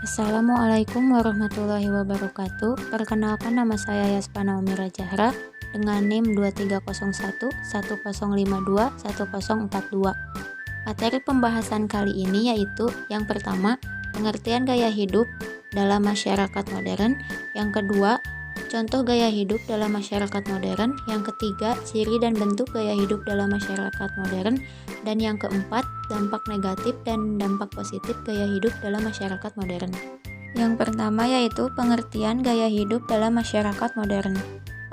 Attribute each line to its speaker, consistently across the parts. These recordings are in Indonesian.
Speaker 1: Assalamualaikum warahmatullahi wabarakatuh. Perkenalkan, nama saya Yaspa Naomi Rajahra dengan NIM 2301 1052 1042. Materi pembahasan kali ini yaitu yang pertama, pengertian gaya hidup dalam masyarakat modern, yang kedua, contoh gaya hidup dalam masyarakat modern, yang ketiga, ciri dan bentuk gaya hidup dalam masyarakat modern, dan yang keempat, dampak negatif dan dampak positif gaya hidup dalam masyarakat modern. Yang pertama yaitu pengertian gaya hidup dalam masyarakat modern.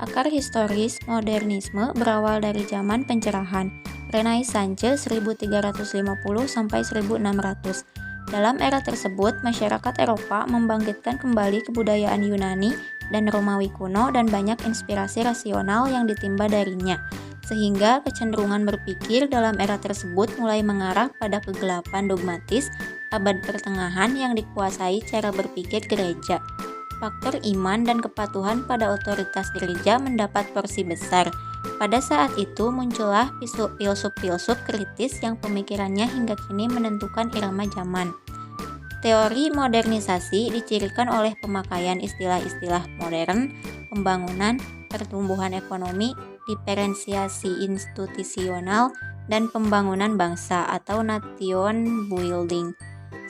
Speaker 1: Akar historis modernisme berawal dari zaman pencerahan, Renaissance 1350 sampai 1600. Dalam era tersebut, masyarakat Eropa membangkitkan kembali kebudayaan Yunani dan Romawi kuno dan banyak inspirasi rasional yang ditimba darinya, sehingga kecenderungan berpikir dalam era tersebut mulai mengarah pada kegelapan dogmatis abad pertengahan yang dikuasai cara berpikir gereja. Faktor iman dan kepatuhan pada otoritas gereja mendapat porsi besar. Pada saat itu muncullah filsuf-filsuf kritis yang pemikirannya hingga kini menentukan irama zaman. Teori modernisasi dicirikan oleh pemakaian istilah-istilah modern, pembangunan, pertumbuhan ekonomi, diferensiasi institusional, dan pembangunan bangsa atau nation building.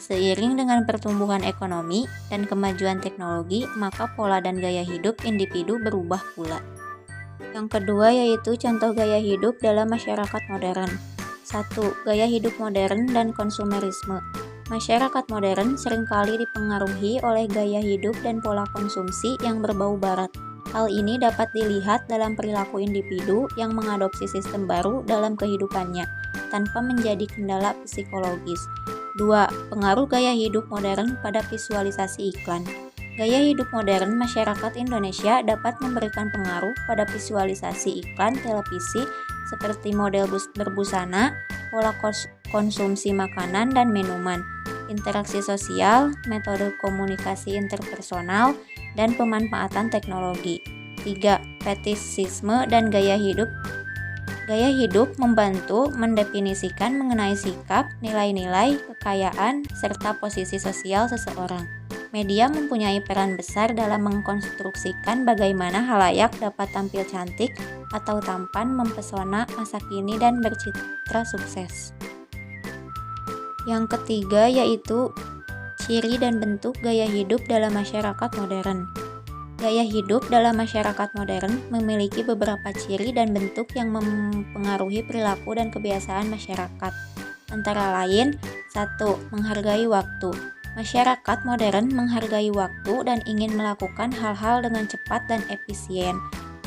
Speaker 1: Seiring dengan pertumbuhan ekonomi dan kemajuan teknologi, maka pola dan gaya hidup individu berubah pula. Yang kedua yaitu contoh gaya hidup dalam masyarakat modern. 1. Gaya hidup modern dan konsumerisme. Masyarakat modern seringkali dipengaruhi oleh gaya hidup dan pola konsumsi yang berbau barat. Hal ini dapat dilihat dalam perilaku individu yang mengadopsi sistem baru dalam kehidupannya, tanpa menjadi kendala psikologis. 2. Pengaruh gaya hidup modern pada visualisasi iklan. Gaya hidup modern masyarakat Indonesia dapat memberikan pengaruh pada visualisasi iklan televisi seperti model berbusana, pola konsumsi makanan dan minuman, interaksi sosial, metode komunikasi interpersonal, dan pemanfaatan teknologi. 3. Fetishisme dan gaya hidup. Gaya hidup membantu mendefinisikan mengenai sikap, nilai-nilai, kekayaan, serta posisi sosial seseorang. Media mempunyai peran besar dalam mengkonstruksikan bagaimana halayak dapat tampil cantik atau tampan, mempesona masa kini, dan bercitra sukses. Yang ketiga yaitu ciri dan bentuk gaya hidup dalam masyarakat modern. Gaya hidup dalam masyarakat modern memiliki beberapa ciri dan bentuk yang mempengaruhi perilaku dan kebiasaan masyarakat. Antara lain, 1. Menghargai waktu. Masyarakat modern menghargai waktu dan ingin melakukan hal-hal dengan cepat dan efisien.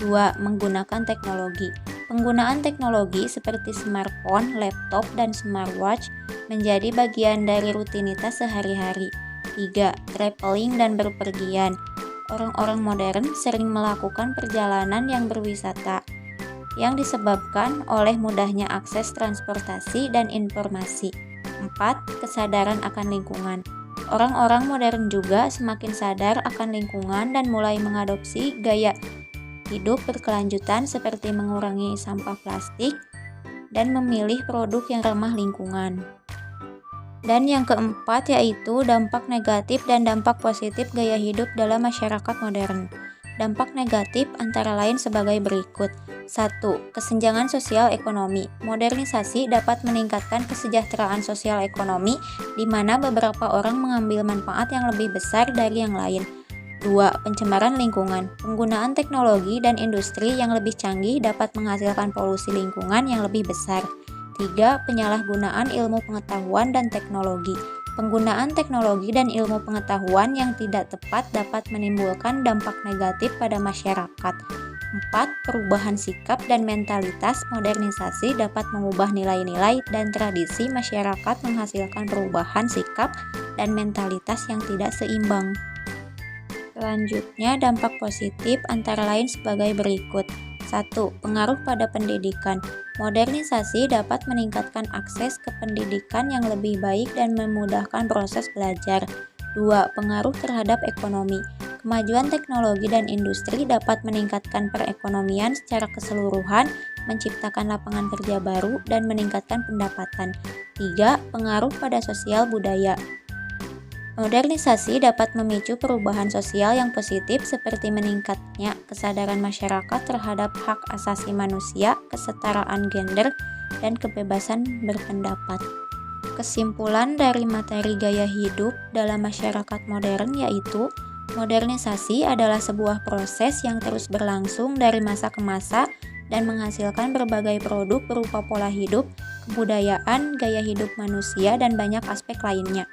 Speaker 1: 2. Menggunakan teknologi. Penggunaan teknologi seperti smartphone, laptop, dan smartwatch menjadi bagian dari rutinitas sehari-hari. 3. Traveling dan berpergian. Orang-orang modern sering melakukan perjalanan yang berwisata, yang disebabkan oleh mudahnya akses transportasi dan informasi. 4. Kesadaran akan lingkungan. Orang-orang modern juga semakin sadar akan lingkungan dan mulai mengadopsi gaya hidup berkelanjutan seperti mengurangi sampah plastik dan memilih produk yang ramah lingkungan. Dan yang keempat yaitu dampak negatif dan dampak positif gaya hidup dalam masyarakat modern. Dampak negatif antara lain sebagai berikut. 1. Kesenjangan sosial ekonomi. Modernisasi dapat meningkatkan kesejahteraan sosial ekonomi di mana beberapa orang mengambil manfaat yang lebih besar dari yang lain. 2. Pencemaran lingkungan. Penggunaan teknologi dan industri yang lebih canggih dapat menghasilkan polusi lingkungan yang lebih besar. 3. Penyalahgunaan ilmu pengetahuan dan teknologi. Penggunaan teknologi dan ilmu pengetahuan yang tidak tepat dapat menimbulkan dampak negatif pada masyarakat. 4. Perubahan sikap dan mentalitas. Modernisasi dapat mengubah nilai-nilai dan tradisi masyarakat, menghasilkan perubahan sikap dan mentalitas yang tidak seimbang. Selanjutnya, dampak positif antara lain sebagai berikut. 1. Pengaruh pada pendidikan. Modernisasi dapat meningkatkan akses ke pendidikan yang lebih baik dan memudahkan proses belajar. 2. Pengaruh terhadap ekonomi. Kemajuan teknologi dan industri dapat meningkatkan perekonomian secara keseluruhan, menciptakan lapangan kerja baru, dan meningkatkan pendapatan. 3. Pengaruh pada sosial budaya. Modernisasi dapat memicu perubahan sosial yang positif seperti meningkatnya kesadaran masyarakat terhadap hak asasi manusia, kesetaraan gender, dan kebebasan berpendapat. Kesimpulan dari materi gaya hidup dalam masyarakat modern yaitu, modernisasi adalah sebuah proses yang terus berlangsung dari masa ke masa dan menghasilkan berbagai produk berupa pola hidup, kebudayaan, gaya hidup manusia, dan banyak aspek lainnya.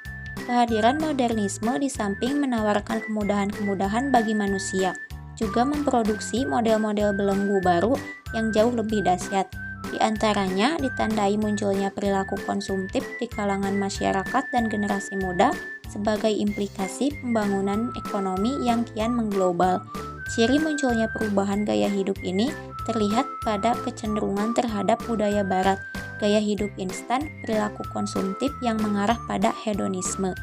Speaker 1: Kehadiran modernisme di samping menawarkan kemudahan-kemudahan bagi manusia, juga memproduksi model-model belenggu baru yang jauh lebih dahsyat. Di antaranya ditandai munculnya perilaku konsumtif di kalangan masyarakat dan generasi muda sebagai implikasi pembangunan ekonomi yang kian mengglobal. Ciri munculnya perubahan gaya hidup ini terlihat pada kecenderungan terhadap budaya barat, gaya hidup instan, perilaku konsumtif yang mengarah pada hedonisme.